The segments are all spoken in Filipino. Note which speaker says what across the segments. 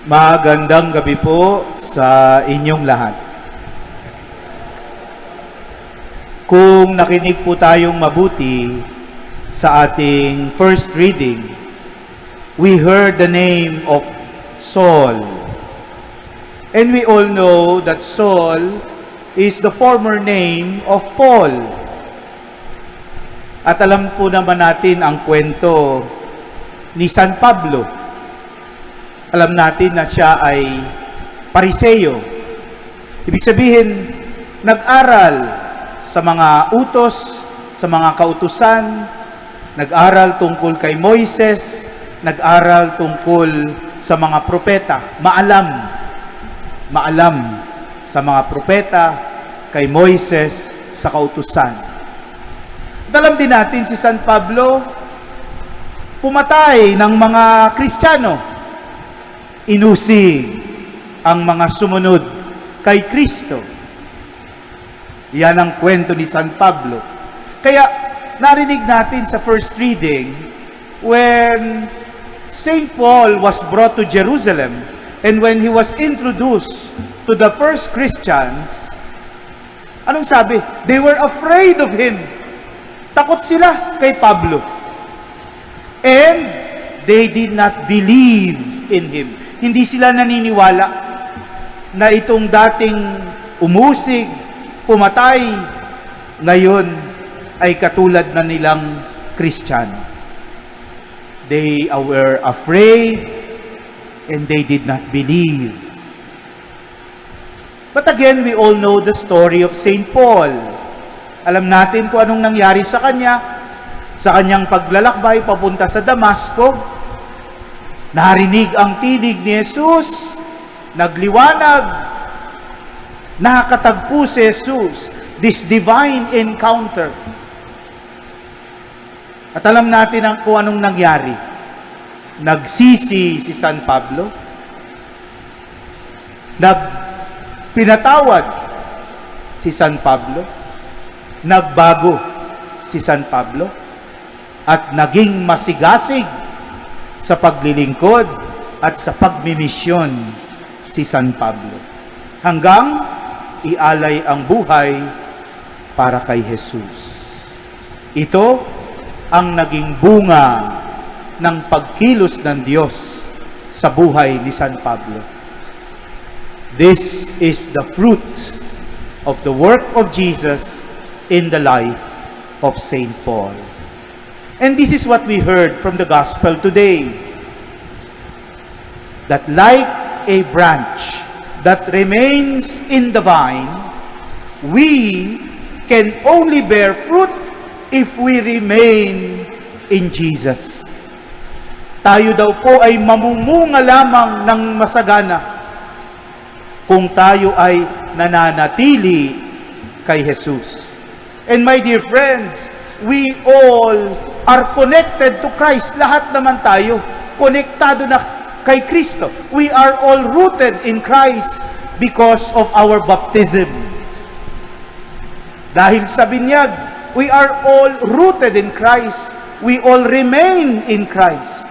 Speaker 1: Magandang gabi po sa inyong lahat. Kung nakinig po tayong mabuti sa ating first reading, we heard the name of Saul. And we all know that Saul is the former name of Paul. At alam po naman natin ang kwento ni San Pablo. Alam natin na siya ay Pariseo. Ibig sabihin, nag-aral sa mga utos, sa mga kautusan, nag-aral tungkol kay Moises, nag-aral tungkol sa mga propeta. Maalam sa mga propeta, kay Moises, sa kautusan. At alam din natin si San Pablo, pumatay ng mga Kristiyano. Inusig ang mga sumunod kay Kristo. Yan ang kwento ni San Pablo. Kaya narinig natin sa first reading when St. Paul was brought to Jerusalem and when he was introduced to the first Christians, anong sabi? They were afraid of him. Takot sila kay Pablo. And they did not believe in him. Hindi sila naniniwala na itong dating umusig, pumatay, ngayon ay katulad na nilang Kristiyano. They were afraid and they did not believe. But again, we all know the story of St. Paul. Alam natin kung anong nangyari sa kanyang paglalakbay papunta sa Damasco. Narinig ang tinig ni Jesus, nagliwanag, nakatagpo si Jesus, this divine encounter. At alam natin kung anong nangyari. Nagsisi si San Pablo, pinatawad si San Pablo, nagbago si San Pablo, at naging masigasig sa paglilingkod at sa pagmimisyon si San Pablo. Hanggang ialay ang buhay para kay Jesus. Ito ang naging bunga ng pagkilos ng Diyos sa buhay ni San Pablo. This is the fruit of the work of Jesus in the life of St. Paul. And this is what we heard from the gospel today. That like a branch that remains in the vine, we can only bear fruit if we remain in Jesus. Tayo daw po ay mamumunga lamang ng masagana kung tayo ay nananatili kay Jesus. And my dear friends, we all are connected to Christ. Lahat naman tayo, konektado na kay Kristo. We are all rooted in Christ because of our baptism. Dahil sa binyag, we are all rooted in Christ. We all remain in Christ.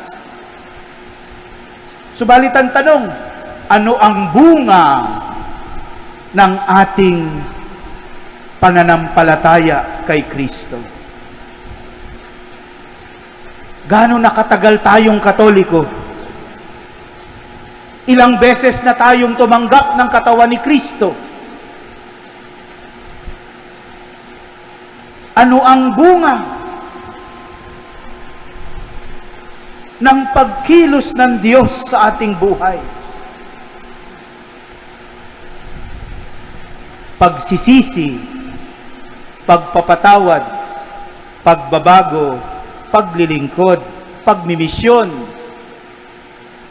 Speaker 1: Subalit ang tanong, ano ang bunga ng ating pananampalataya kay Kristo? Gaano nakatagal tayong Katoliko? Ilang beses na tayong tumanggap ng katawan ni Kristo? Ano ang bunga ng pagkilos ng Diyos sa ating buhay? Pagsisisi, pagpapatawad, pagbabago, paglilingkod, pagmimisyon.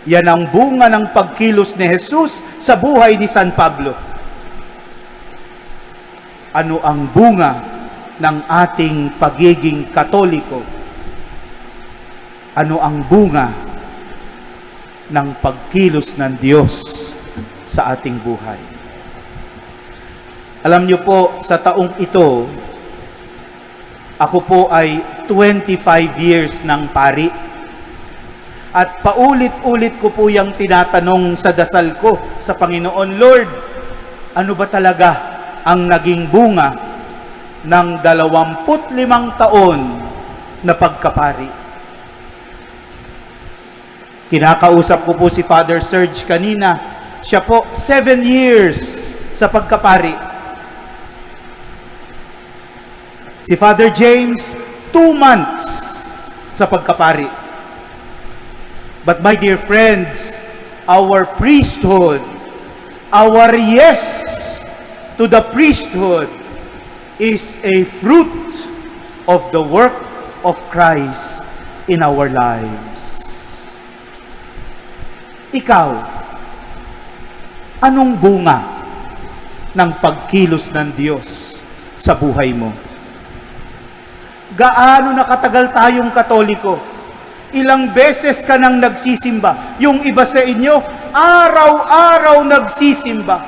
Speaker 1: Yan ang bunga ng pagkilos ni Jesus sa buhay ni San Pablo. Ano ang bunga ng ating pagiging Katoliko? Ano ang bunga ng pagkilos ng Diyos sa ating buhay? Alam niyo po, sa taong ito, ako po ay 25 years ng pari. At paulit-ulit ko po yung tinatanong sa dasal ko sa Panginoon, Lord, ano ba talaga ang naging bunga ng 25 taon na pagkapari? Kinakausap ko po si Father Serge kanina. Siya po, 7 years sa pagkapari. Si Father James, 2 months sa pagkapari. But my dear friends, our priesthood, our yes to the priesthood is a fruit of the work of Christ in our lives. Ikaw, anong bunga ng pagkilos ng Diyos sa buhay mo? Gaano nakatagal tayong Katoliko? Ilang beses ka nang nagsisimba? Yung iba sa inyo, araw-araw nagsisimba.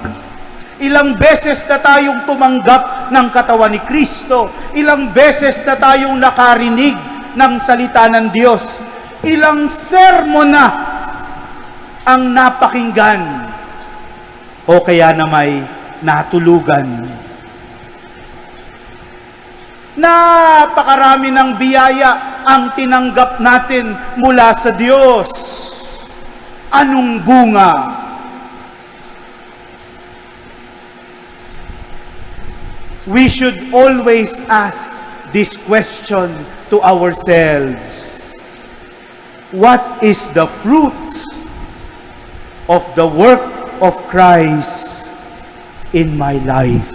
Speaker 1: Ilang beses na tayong tumanggap ng katawan ni Kristo. Ilang beses na tayong nakarinig ng salita ng Diyos. Ilang sermon na ang napakinggan o kaya na may natulugan. Napakarami ng biyaya ang tinanggap natin mula sa Diyos. Anong bunga? We should always ask this question to ourselves. What is the fruit of the work of Christ in my life?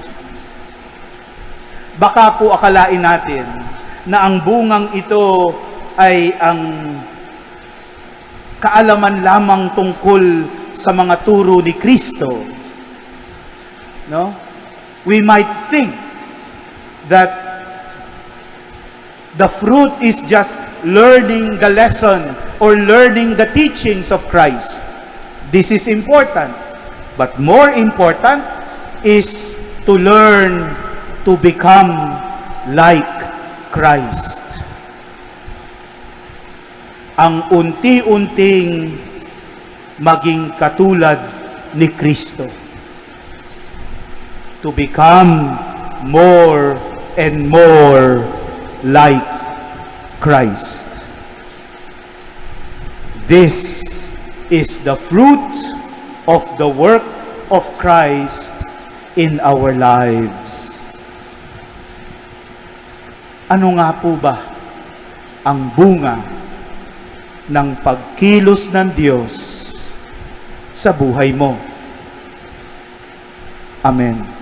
Speaker 1: Baka po akalain natin na ang bungang ito ay ang kaalaman lamang tungkol sa mga turo ni Kristo. No? We might think that the fruit is just learning the lesson or learning the teachings of Christ. This is important. But more important is to learn to become like Christ. Ang unti-unting maging katulad ni Kristo. To become more and more like Christ. This is the fruit of the work of Christ in our lives. Ano nga po ba ang bunga ng pagkilos ng Diyos sa buhay mo? Amen.